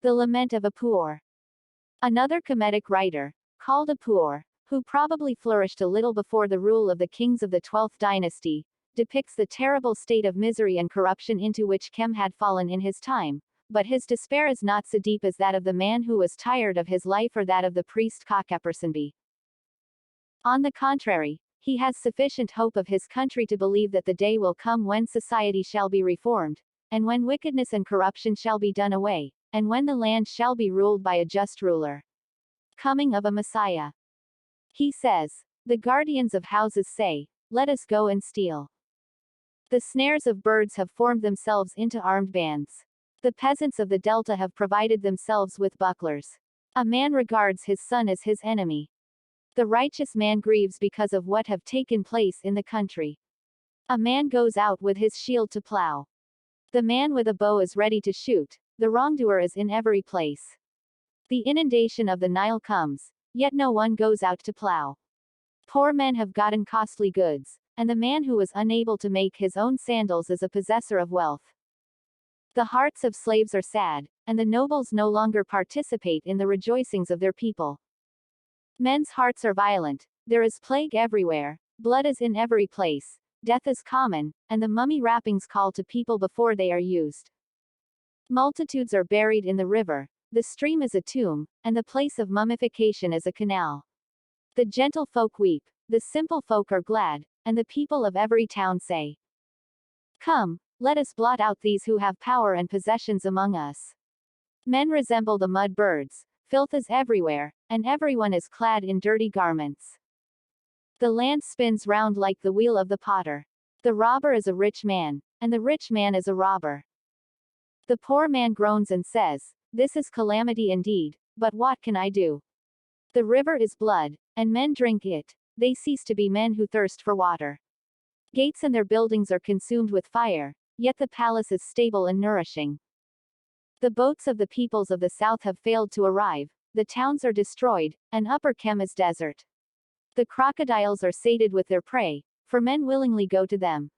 The Lament of Apuur. Another Kemetic writer, called Apuur, who probably flourished a little before the rule of the kings of the 12th dynasty, depicts the terrible state of misery and corruption into which Kem had fallen in his time, but his despair is not so deep as that of the man who was tired of his life or that of the priest Kakepursanbi. On the contrary, he has sufficient hope of his country to believe that the day will come when society shall be reformed, and when wickedness and corruption shall be done away, and when the land shall be ruled by a just ruler. Coming of a Messiah. He says, the guardians of houses say, let us go and steal. The snares of birds have formed themselves into armed bands. The peasants of the delta have provided themselves with bucklers. A man regards his son as his enemy. The righteous man grieves because of what have taken place in the country. A man goes out with his shield to plow. The man with a bow is ready to shoot, the wrongdoer is in every place. The inundation of the Nile comes, yet no one goes out to plow. Poor men have gotten costly goods, and the man who is unable to make his own sandals is a possessor of wealth. The hearts of slaves are sad, and the nobles no longer participate in the rejoicings of their people. Men's hearts are violent, there is plague everywhere, blood is in every place, death is common, and the mummy wrappings call to people before they are used. Multitudes are buried in the river, the stream is a tomb, and the place of mummification is a canal. The gentle folk weep, the simple folk are glad, and the people of every town say, come, let us blot out these who have power and possessions among us. Men resemble the mud birds, filth is everywhere, and everyone is clad in dirty garments. The land spins round like the wheel of the potter. The robber is a rich man, and the rich man is a robber. The poor man groans and says, this is calamity indeed, but what can I do? The river is blood, and men drink it, they cease to be men who thirst for water. Gates and their buildings are consumed with fire, yet the palace is stable and nourishing. The boats of the peoples of the south have failed to arrive, the towns are destroyed, and Upper Kem is desert. The crocodiles are sated with their prey, for men willingly go to them.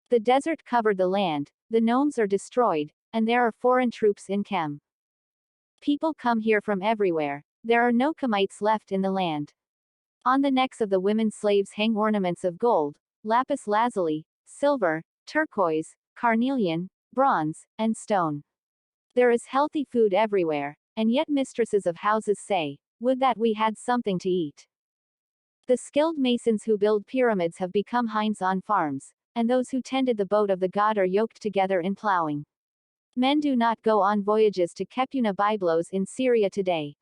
The desert covered the land, the gnomes are destroyed, and there are foreign troops in Kem. People come here from everywhere, there are no Kemites left in the land. On the necks of the women slaves hang ornaments of gold, lapis lazuli, silver, turquoise, carnelian, bronze, and stone. There is healthy food everywhere, and yet mistresses of houses say, would that we had something to eat. The skilled masons who build pyramids have become hinds on farms, and those who tended the boat of the god are yoked together in plowing. Men do not go on voyages to Kepuna Byblos in Syria today.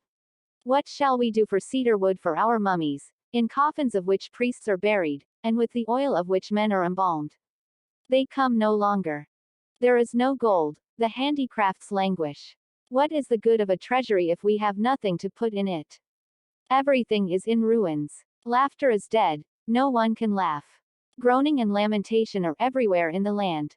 What shall we do for cedar wood for our mummies, in coffins of which priests are buried, and with the oil of which men are embalmed? They come no longer. There is no gold, the handicrafts languish. What is the good of a treasury if we have nothing to put in it? Everything is in ruins. Laughter is dead, no one can laugh. Groaning and lamentation are everywhere in the land.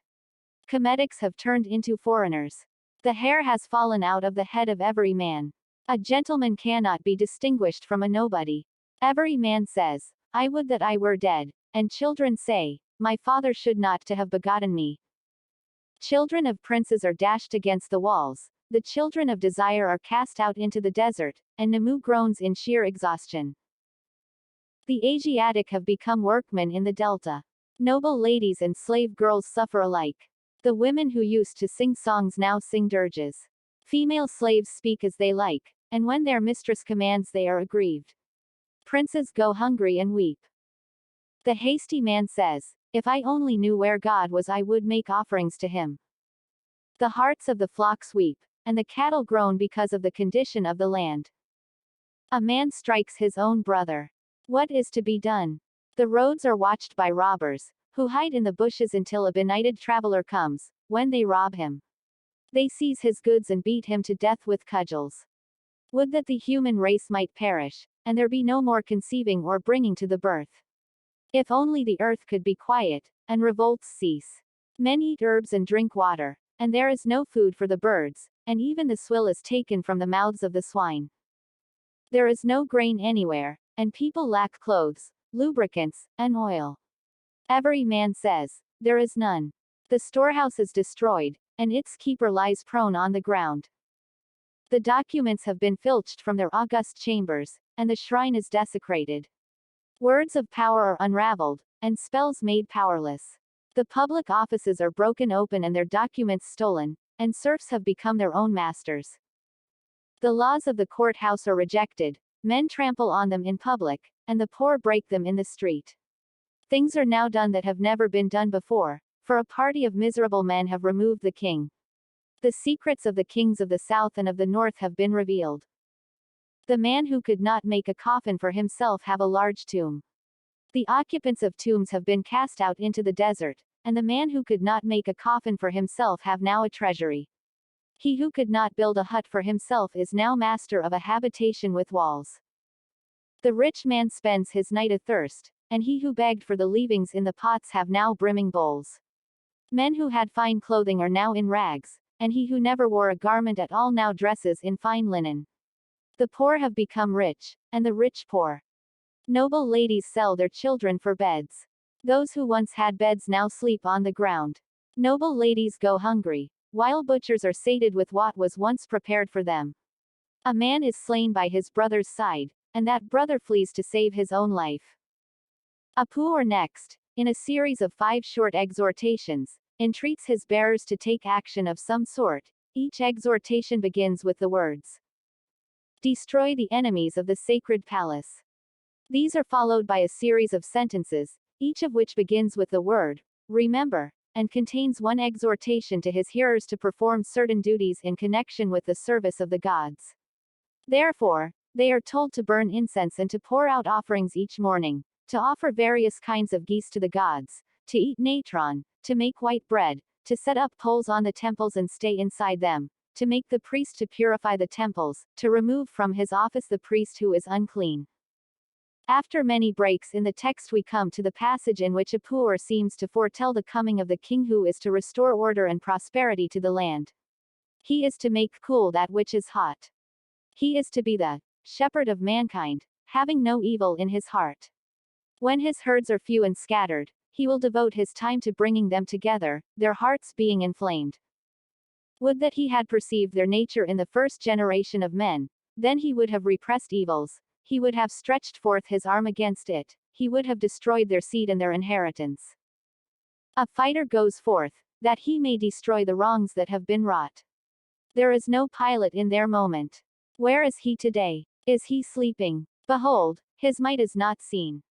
Kemetics have turned into foreigners. The hair has fallen out of the head of every man. A gentleman cannot be distinguished from a nobody. Every man says, I would that I were dead, and children say, my father should not to have begotten me. Children of princes are dashed against the walls, the children of desire are cast out into the desert, and Namu groans in sheer exhaustion. The Asiatic have become workmen in the delta. Noble ladies and slave girls suffer alike. The women who used to sing songs now sing dirges. Female slaves speak as they like, and when their mistress commands they are aggrieved. Princes go hungry and weep. The hasty man says, if I only knew where God was I would make offerings to him. The hearts of the flocks weep, and the cattle groan because of the condition of the land. A man strikes his own brother. What is to be done? The roads are watched by robbers, who hide in the bushes until a benighted traveler comes, when they rob him. They seize his goods and beat him to death with cudgels. Would that the human race might perish, and there be no more conceiving or bringing to the birth. If only the earth could be quiet, and revolts cease. Men eat herbs and drink water, and there is no food for the birds, and even the swill is taken from the mouths of the swine. There is no grain anywhere, and people lack clothes, lubricants, and oil. Every man says, there is none. The storehouse is destroyed, and its keeper lies prone on the ground. The documents have been filched from their august chambers, and the shrine is desecrated. Words of power are unraveled, and spells made powerless. The public offices are broken open and their documents stolen, and serfs have become their own masters. The laws of the courthouse are rejected, men trample on them in public, and the poor break them in the street. Things are now done that have never been done before, for a party of miserable men have removed the king. The secrets of the kings of the south and of the north have been revealed. The man who could not make a coffin for himself have a large tomb. The occupants of tombs have been cast out into the desert, and the man who could not make a coffin for himself have now a treasury. He who could not build a hut for himself is now master of a habitation with walls. The rich man spends his night athirst, and he who begged for the leavings in the pots have now brimming bowls. Men who had fine clothing are now in rags, and he who never wore a garment at all now dresses in fine linen. The poor have become rich, and the rich poor. Noble ladies sell their children for beds. Those who once had beds now sleep on the ground. Noble ladies go hungry, while butchers are sated with what was once prepared for them. A man is slain by his brother's side, and that brother flees to save his own life. Apuur next, in a series of 5 short exhortations, entreats his bearers to take action of some sort. Each exhortation begins with the words, "Destroy the enemies of the sacred palace." These are followed by a series of sentences, each of which begins with the word, "Remember," and contains one exhortation to his hearers to perform certain duties in connection with the service of the gods. Therefore, they are told to burn incense and to pour out offerings each morning, to offer various kinds of geese to the gods, to eat natron, to make white bread, to set up poles on the temples and stay inside them, to make the priest to purify the temples, to remove from his office the priest who is unclean. After many breaks in the text we come to the passage in which Apuur seems to foretell the coming of the king who is to restore order and prosperity to the land. He is to make cool that which is hot. He is to be the shepherd of mankind, having no evil in his heart. When his herds are few and scattered, he will devote his time to bringing them together, their hearts being inflamed. Would that he had perceived their nature in the first generation of men, then he would have repressed evils, he would have stretched forth his arm against it, he would have destroyed their seed and their inheritance. A fighter goes forth, that he may destroy the wrongs that have been wrought. There is no pilot in their moment. Where is he today? Is he sleeping? Behold, his might is not seen.